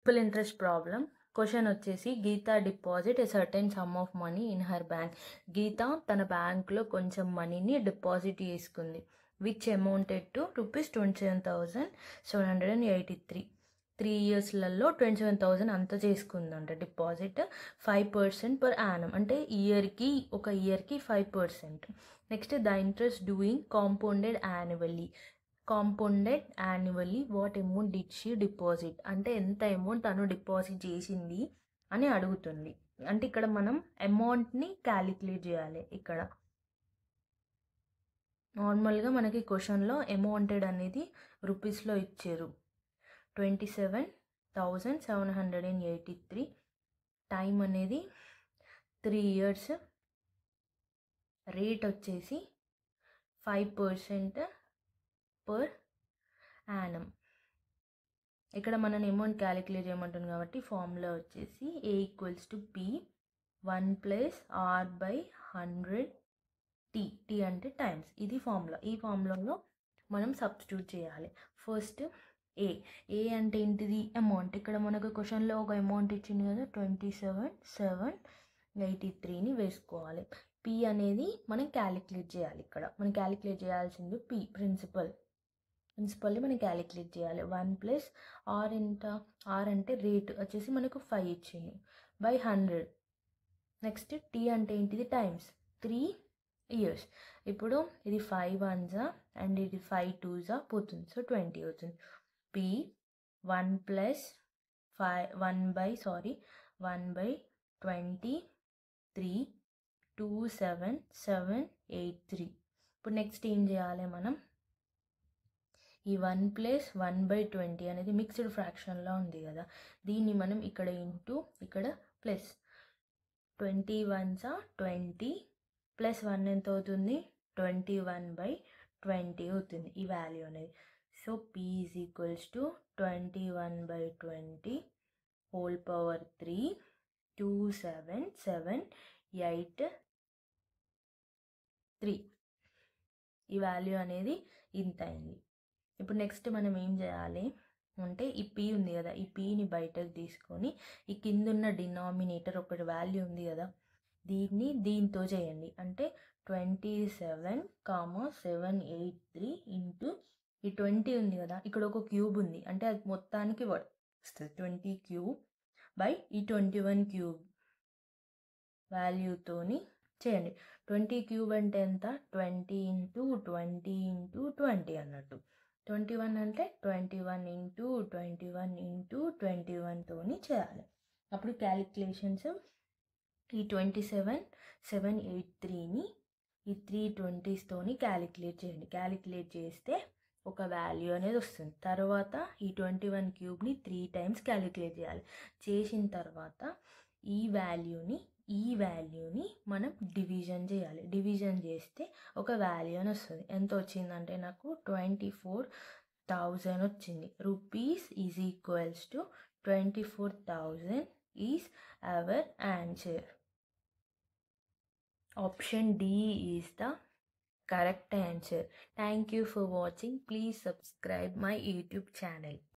Simple interest problem. Question వచ్చేసి Geeta deposit a certain sum of money in her bank. Geeta తన బ్యాంక్లో కొంచెం మనీని డిపాజిట్ చేసుకుంది. Which amounted to ₹27,783. 3 yearsలలో 27,000 అంత చేసుకుందంట డిపాజిట్. 5% పర్ యానం అంటే ఒక ఇయర్కి 5%. Next the interest doing compounded annually what amount did she deposit అంటే ఎంత అమౌంట్ తను డిపాజిట్ చేసింది అని అడుగుతుంది. అంటే ఇక్కడ మనం అమౌంట్ని క్యాలిక్యులేట్ చేయాలి. ఇక్కడ నార్మల్గా మనకి క్వశ్చన్లో అమౌంటెడ్ అనేది రూపీస్లో ఇచ్చారు. 27,783. టైం అనేది 3 years. రేట్ వచ్చేసి 5% పర్ యానం. ఇక్కడ మనం అమౌంట్ క్యాలిక్యులేట్ చేయమంటుంది కాబట్టి ఫార్ములా వచ్చేసి A = P 1 + R/100 T. T అంటే టైమ్స్. ఇది ఫార్ములా. ఈ ఫార్ములాలో మనం సబ్స్టిట్యూట్ చేయాలి. ఫస్ట్ ఏ అంటే ఏంటిది? అమౌంట్. ఇక్కడ మనకు క్వశ్చన్లో ఒక అమౌంట్ ఇచ్చింది కదా, 27,783ని వేసుకోవాలి. పి అనేది మనం క్యాలిక్యులేట్ చేయాలి. ఇక్కడ మనం క్యాలిక్యులేట్ చేయాల్సింది పి ప్రిన్సిపల్ని మనం క్యాలిక్యులేట్ చేయాలి. 1 + R ఎంత? R అంటే రేట్ వచ్చేసి మనకు 5 ఇచ్చింది /100. నెక్స్ట్ టీ అంటే ఏంటిది? టైమ్స్. 3 years. ఇప్పుడు ఇది 5 1s అండ్ ఇది 5 2s పోతుంది. సో 20 అవుతుంది. పి 1/23 27783. ఇప్పుడు నెక్స్ట్ ఏం చేయాలి మనం? ఈ 1 + 1/20 అనేది మిక్స్డ్ ఫ్రాక్షన్లో ఉంది కదా, దీన్ని మనం ఇక్కడ ఇంటూ ఇక్కడ ప్లస్ 20 1s 20 + 1 ఎంత అవుతుంది? 21/20 అవుతుంది ఈ వాల్యూ అనేది. So P = 21/20 whole power 3 27783. ఈ వాల్యూ అనేది ఇంత అయింది. ఇప్పుడు నెక్స్ట్ మనం ఏం చేయాలి అంటే ఈ పీ ఉంది కదా, ఈ పీని బయటకు తీసుకొని ఈ కిందున్న డినామినేటర్ ఒకటి వాల్యూ ఉంది కదా, దీంతో చేయండి. అంటే 27,783 ఇంటూ ఈ 20 ఉంది కదా, ఇక్కడ ఒక క్యూబ్ ఉంది అంటే అది మొత్తానికి వస్తుంది 20 క్యూబ్ బై ఈ 21 క్యూబ్ వాల్యూతోని చేయండి. 20 క్యూబ్ అంటే ఎంత? 20 × 20 × 20 అన్నట్టు. 21 అంటే 21 × 21 × 21తోని చేయాలి. అప్పుడు క్యాలిక్యులేషన్స్ ఈ 27,783ని ఈ 320స్తోని క్యాలిక్యులేట్ చేయండి. క్యాలిక్యులేట్ చేస్తే ఒక వాల్యూ అనేది వస్తుంది. తర్వాత ఈ 21 క్యూబ్ని 3 times క్యాలిక్యులేట్ చేయాలి. చేసిన తర్వాత ఈ వాల్యూని మనం డివిజన్ చేయాలి. డివిజన్ చేస్తే ఒక వాల్యూ అని వస్తుంది. ఎంత వచ్చిందంటే నాకు 24,000 వచ్చింది. Rupees = 24,000 is our answer. Option D is the correct answer. Thank you for watching. Please subscribe my YouTube channel.